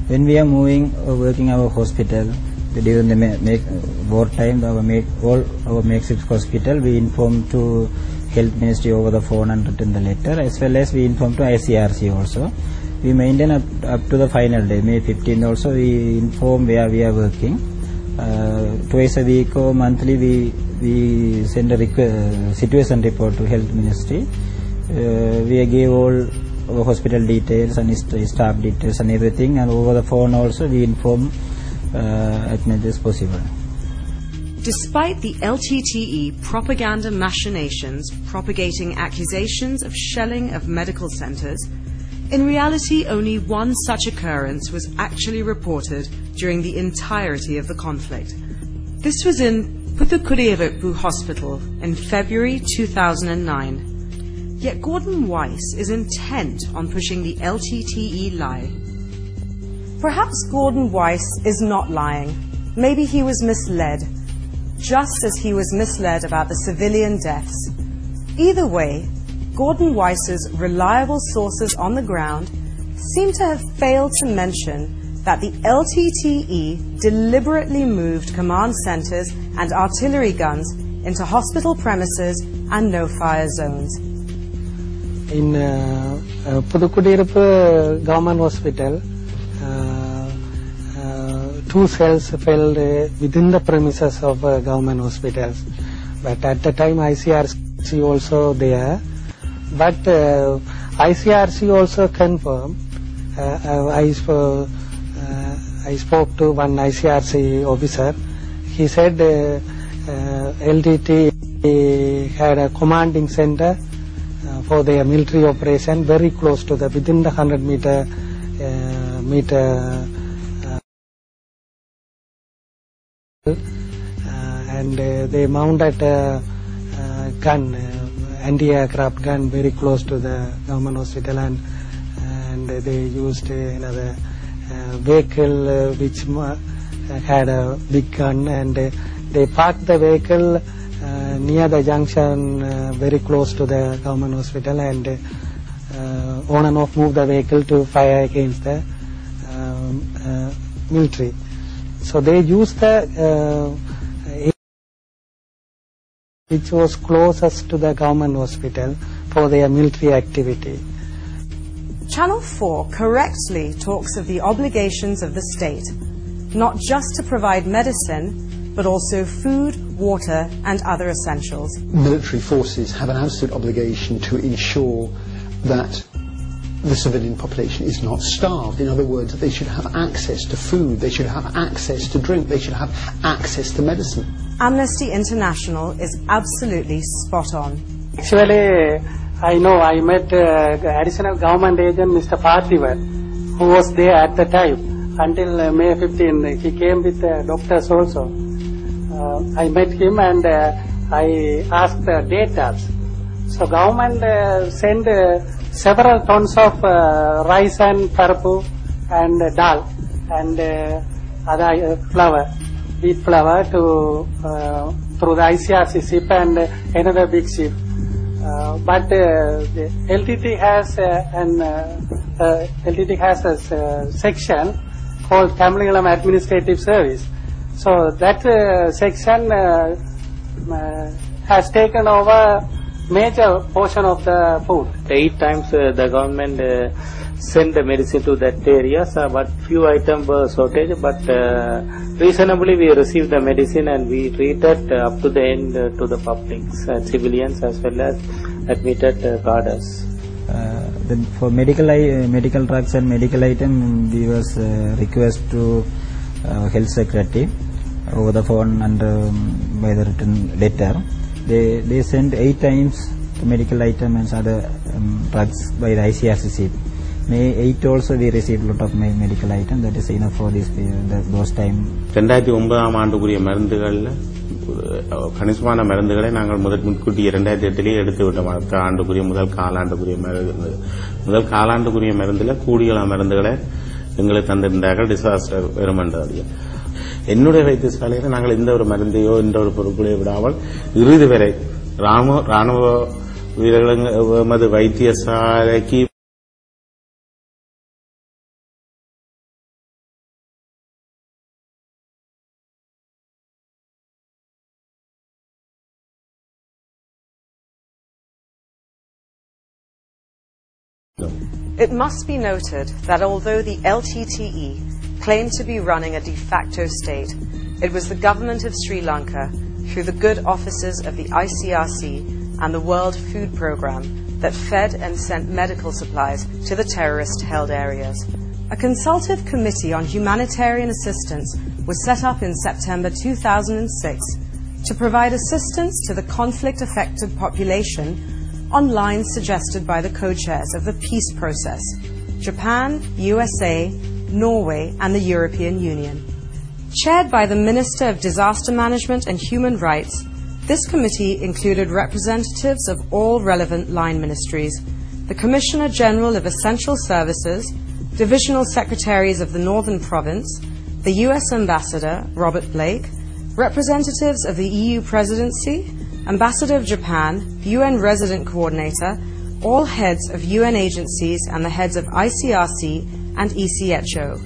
When we are moving or working our hospital, during the war time, all our makeshift hospital, we inform to Health Ministry over the phone and written the letter, as well as we inform to ICRC also. We maintain up to the final day, May 15th also, we inform where we are working. Twice a week or monthly we send a situation report to Health Ministry. We give all our hospital details and staff details and everything, and over the phone also we inform as much as possible. Despite the LTTE propaganda machinations propagating accusations of shelling of medical centres, in reality only one such occurrence was actually reported during the entirety of the conflict. This was in Puthukudiyavippu Hospital in February 2009. Yet Gordon Weiss is intent on pushing the LTTE lie. Perhaps Gordon Weiss is not lying. Maybe he was misled, just as he was misled about the civilian deaths. Either way, Gordon Weiss's reliable sources on the ground seem to have failed to mention that the LTTE deliberately moved command centres and artillery guns into hospital premises and no-fire zones. In Puthukudiyavippu Government Hospital, 2 cells fell within the premises of government hospitals. But at the time ICRC also there. But ICRC also confirmed. I spoke to one ICRC officer. He said LTT had a commanding center for their military operation very close to within the 100 meter and they mounted a gun, anti-aircraft gun, very close to the government hospital, and they used another vehicle which had a big gun, and they parked the vehicle near the junction, very close to the government hospital, and on and off moved the vehicle to fire against the military. So they used the which was closest to the government hospital for their military activity. Channel 4 correctly talks of the obligations of the state, not just to provide medicine, but also food, water and other essentials. Military forces have an absolute obligation to ensure that the civilian population is not starved. In other words, they should have access to food, they should have access to drink, they should have access to medicine. Amnesty International is absolutely spot on. Actually, I know I met additional government agent Mr. Parthiva, who was there at the time until May 15. He came with doctors also. I met him and I asked the data. So government sent several tons of rice and parapu and dal and other flour, wheat flour to through the ICRC ship and another big ship. But the LTT has a section called Tamil Eelam Administrative Service. So that section has taken over major portion of the food. 8 times the government sent the medicine to that area, but few items were shortage, but reasonably we received the medicine and we treated up to the end to the publics, civilians as well as admitted cadres. For medical drugs and medical items, we was request to Health Secretary over the phone and by the written letter. They sent 8 times the medical items and other drugs by the ICRC. May 8 also we received a lot of medical items. That is enough for this those time. 2009 ஆண்டுக்குரிய மருந்துகள்ல கணிசமான மருந்துகளை நாங்கள் முன்கூட்டி 2008 எடுத்து விட்டோம். அடுத்த ஆண்டுக்குரிய முதல் காலாண்டுக்குரிய மருந்துல கூடிய மருந்துகளை எங்களுக்கு தந்திருந்தார்கள் டிசாஸ்டர் வெறுமன்றது. என்னுடைய வைத்தியசாலையில் நாங்கள் எந்த ஒரு மருந்தையோ எந்த ஒரு பொருட்களையோ விடாமல் இறுதி வரை ராணுவ வீரர்கள் வைத்தியசாலைக்கு It must be noted that although the LTTE claimed to be running a de facto state, it was the government of Sri Lanka, through the good offices of the ICRC and the World Food Programme, that fed and sent medical supplies to the terrorist-held areas. A consultative committee on humanitarian assistance was set up in September 2006 to provide assistance to the conflict-affected population on lines suggested by the co-chairs of the peace process, Japan, USA, Norway and the European Union. Chaired by the Minister of Disaster Management and Human Rights, this committee included representatives of all relevant line ministries, the Commissioner General of Essential Services, Divisional Secretaries of the Northern Province, the US Ambassador, Robert Blake, representatives of the EU Presidency, Ambassador of Japan, UN Resident Coordinator, all heads of UN agencies and the heads of ICRC and ECHO.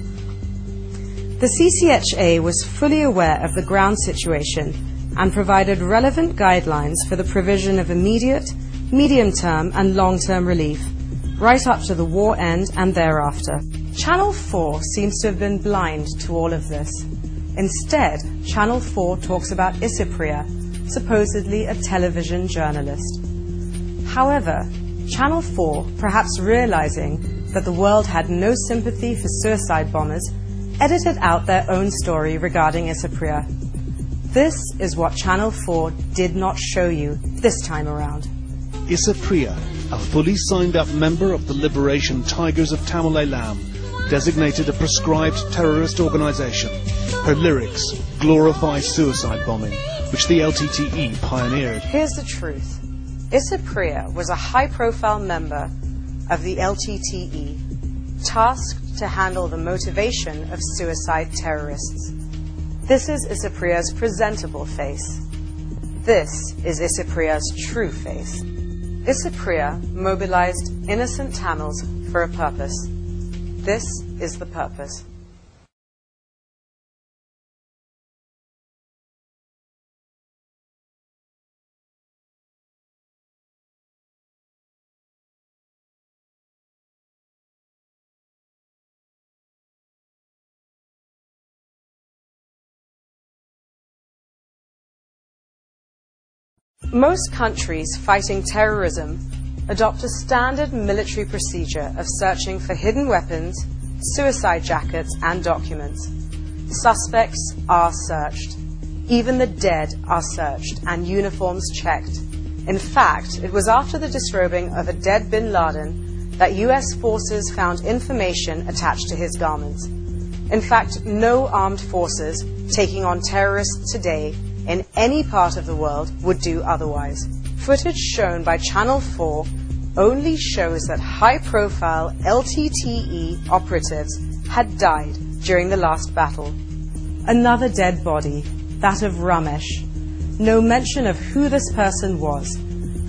The CCHA was fully aware of the ground situation and provided relevant guidelines for the provision of immediate, medium-term and long-term relief, right up to the war end and thereafter. Channel 4 seems to have been blind to all of this. Instead, Channel 4 talks about Isipriya, supposedly a television journalist. However, Channel 4, perhaps realizing that the world had no sympathy for suicide bombers, edited out their own story regarding Isipriya. This is what Channel 4 did not show you this time around. Isipriya, a fully signed-up member of the Liberation Tigers of Tamil Eelam, designated a proscribed terrorist organization. Her lyrics glorify suicide bombing, which the LTTE pioneered. Here's the truth. Isipriya was a high-profile member of the LTTE, tasked to handle the motivation of suicide terrorists. This is Isipriya's presentable face. This is Isipriya's true face. Isipriya mobilized innocent Tamils for a purpose. This is the purpose. Most countries fighting terrorism adopt a standard military procedure of searching for hidden weapons, suicide jackets, and documents. Suspects are searched. Even the dead are searched and uniforms checked. In fact, it was after the disrobing of a dead bin Laden that US forces found information attached to his garments. In fact, no armed forces taking on terrorists today in any part of the world would do otherwise. Footage shown by Channel 4 only shows that high-profile LTTE operatives had died during the last battle. Another dead body, that of Ramesh. No mention of who this person was.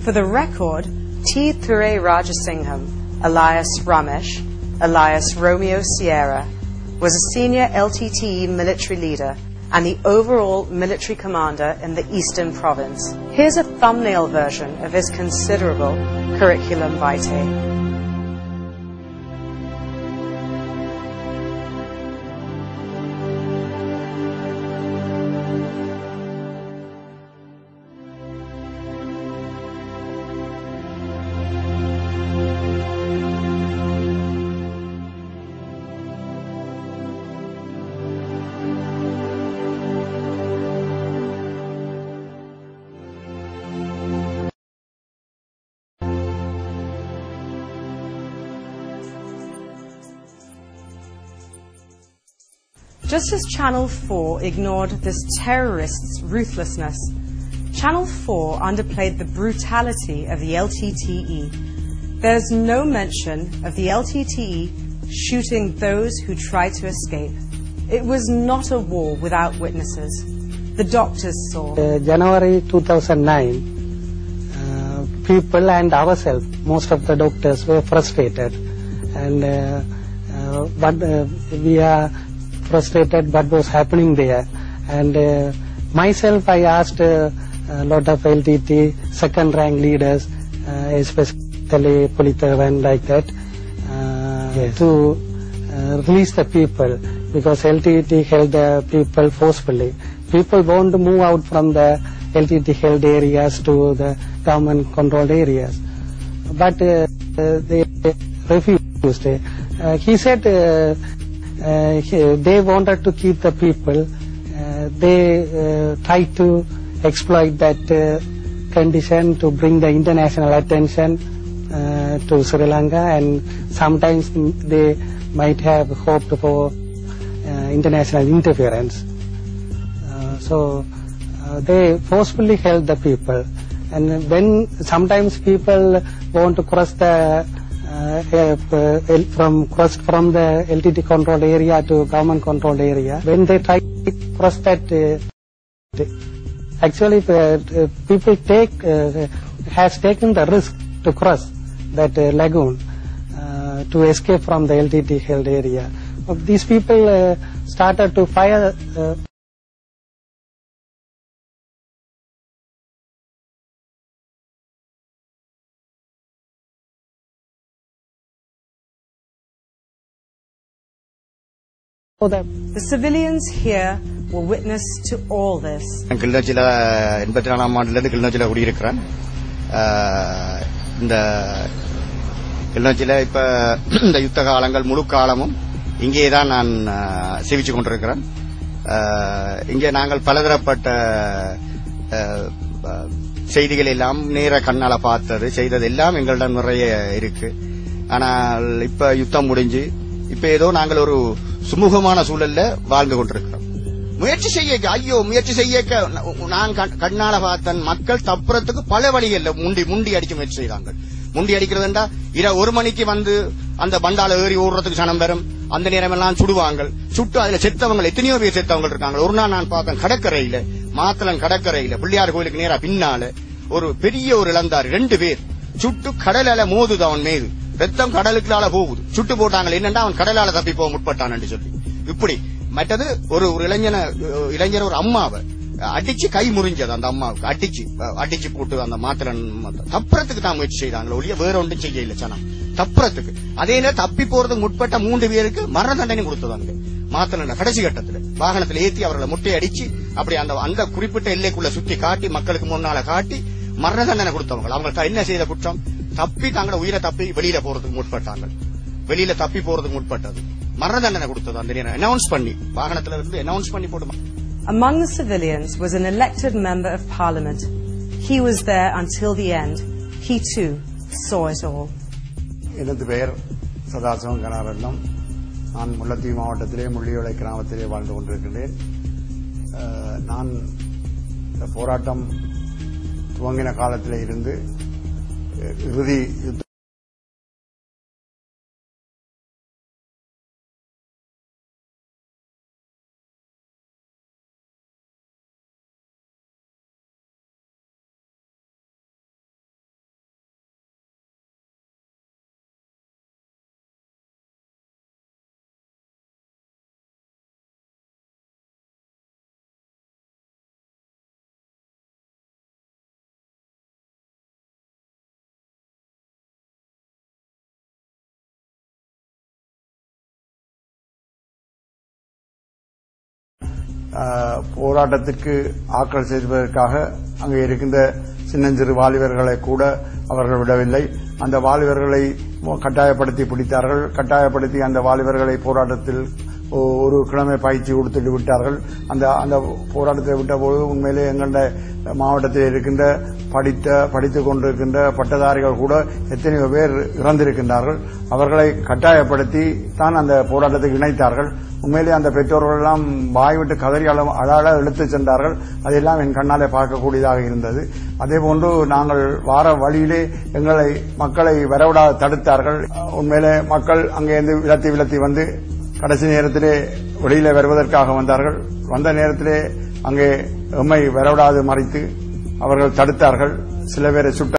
For the record, T. Thurai Rajasingham, alias Ramesh, alias Romeo Sierra, was a senior LTTE military leader and the overall military commander in the Eastern Province. Here's a thumbnail version of his considerable curriculum vitae. Just as Channel 4 ignored this terrorist's ruthlessness, Channel 4 underplayed the brutality of the LTTE. There's no mention of the LTTE shooting those who tried to escape. It was not a war without witnesses. The doctors saw. January 2009, people and ourselves, most of the doctors were frustrated. And we are frustrated what was happening there. And myself, I asked a lot of LTT second rank leaders, especially Politavan like that, to release the people, because LTT held the people forcefully. People want to move out from the LTT held areas to the government controlled areas, but they refused. He said they wanted to keep the people. They tried to exploit that condition to bring the international attention to Sri Lanka, and sometimes they might have hoped for international interference. So they forcefully held the people, and when sometimes people want to cross the from the LTT controlled area to government controlled area, when they try to cross that, actually people has taken the risk to cross that lagoon to escape from the LTT held area. These people started to fire The civilians here were witness to all this. கிளிநொச்சியில 84ஆம் ஆண்டுலேருந்து கிளிநொச்சியில குடியிருக்கிறேன். இந்த கிளிநொச்சியில இப்ப இந்த யுத்த காலங்கள் முழு காலமும் இங்கே தான் நான் சேவிச்சு கொண்டிருக்கிறேன். இங்கே நாங்கள் பலதரப்பட்ட செய்திகள் எல்லாம் நேர கண்ணால பார்த்தது செய்தது எல்லாம் எங்களிடம் நிறைய இருக்கு. ஆனால் இப்ப யுத்தம் முடிஞ்சு இப்ப ஏதோ நாங்கள் ஒரு சுமூகமான சூழல்ல வாழ்ந்து கொண்டிருக்கிறோம். முயற்சி செய்ய நான் கண்ணால பார்த்தன் மக்கள் தப்புறத்துக்கு பல வழிகள்ல முண்டி அடிக்க முயற்சி செய்தாங்க. முண்டி அடிக்கிறதுண்டா 1 மணிக்கு வந்து அந்த பண்டால ஏறி ஓடுறதுக்கு சனம் பெறும். அந்த நேரம் எல்லாம் சுடுவாங்க. சுட்டு அதுல செத்தவங்க எத்தனையோ பேர் செத்தவங்க இருக்காங்க. ஒரு நாள் நான் பார்த்தேன் கடற்கரையில, மாத்தளன் கடற்கரையில பிள்ளையார் கோயிலுக்கு நேரா பின்னால ஒரு பெரிய ஒரு இளந்தாரி 2 பேர் சுட்டு கடலால மோதுது. அவன் மீது ரத்தம் கடலுக்குள்ளால போகுது. சுட்டு போட்டாங்க. என்னன்னா அவன் கடலால தப்பி போக முற்பட்டான்னு சொல்லி. இப்படி மற்றது ஒரு இளைஞர் ஒரு அம்மாவை அடிச்சு கை முறிஞ்சது. அந்த அம்மாவுக்கு அடிச்சு போட்டு அந்த மாத்திரன் தப்புறத்துக்கு தான் முயற்சி செய்தாங்க. ஒழிய வேற ஒன்றும் செய்ய இல்ல சனம் தப்புறத்துக்கு. அதே நேரம் தப்பி போறதுக்கு முற்பட்ட 3 பேருக்கு மரண தண்டனை கொடுத்ததாங்க. மாத்திரன் கடைசி கட்டத்துல வாகனத்தில் ஏற்றி அவர்களை முட்டை அடிச்சு அப்படி அந்த குறிப்பிட்ட எல்லைக்குள்ள சுத்தி காட்டி மக்களுக்கு முன்னால காட்டி மரண தண்டனை கொடுத்தவங்க. அவங்க என்ன செய்த குற்றம்? தப்பி தங்களோட உயிரை தப்பி வெளியில போறதுக்கு முற்பட்டாங்க. வெளியில தப்பி போறதுக்கு முற்பட்டது மரண தண்டனை கொடுத்தது. அந்த நேரம் அனௌன்ஸ் பண்ணி வாகனத்துல இருந்து அனௌன்ஸ் பண்ணி போட்டு. Among the civilians was an elected member of parliament. He was there until the end. He too saw it all. எனது பெயர் சதாசிவம் கனகரட்னம். நான் முல்லைத்தீவு மாவட்டத்திலே முள்ளியோலை கிராமத்திலே வாழ்ந்து கொண்டிருக்கிறேன். நான் இந்த போராட்டம் துவங்கின காலத்திலே இருந்து இறுதி யுத்த போராட்டத்திற்கு ஆக்கள் செய்வதற்காக அங்கே இருக்கின்ற சின்னஞ்சிறு வாலிபர்களை கூட அவர்கள் விடவில்லை. அந்த வாலிபர்களை கட்டாயப்படுத்தி பிடித்தார்கள். கட்டாயப்படுத்தி அந்த வாலிபர்களை போராட்டத்தில் ஒரு கிழமை பயிற்சி கொடுத்துட்டு விட்டார்கள். அந்த போராட்டத்தை விட்டபோது உண்மையிலே எங்களுடைய மாவட்டத்தில் இருக்கின்ற படித்துக் கொண்டிருக்கின்ற பட்டதாரிகள் கூட எத்தனையோ பேர் இறந்திருக்கின்றார்கள். அவர்களை கட்டாயப்படுத்தி தான் அந்த போராட்டத்துக்கு இணைத்தார்கள். உண்மையிலே அந்த பெற்றோர்கள் எல்லாம் வாய்விட்டு கதறி அழாட இழுத்துச் சென்றார்கள். அதெல்லாம் என் கண்ணாலே பார்க்கக்கூடியதாக இருந்தது. அதேபோன்று நாங்கள் வார வழியிலே மக்களை வரவிடாத தடுத்தார்கள். உண்மையிலே மக்கள் அங்கேருந்து விலத்தி வந்து கடைசி நேரத்திலே வெளியில வருவதற்காக வந்தார்கள். வந்த நேரத்திலே அங்கே எம்மை வரவிடாது மறைத்து அவர்கள் தடுத்தார்கள். சில பேரை சுட்ட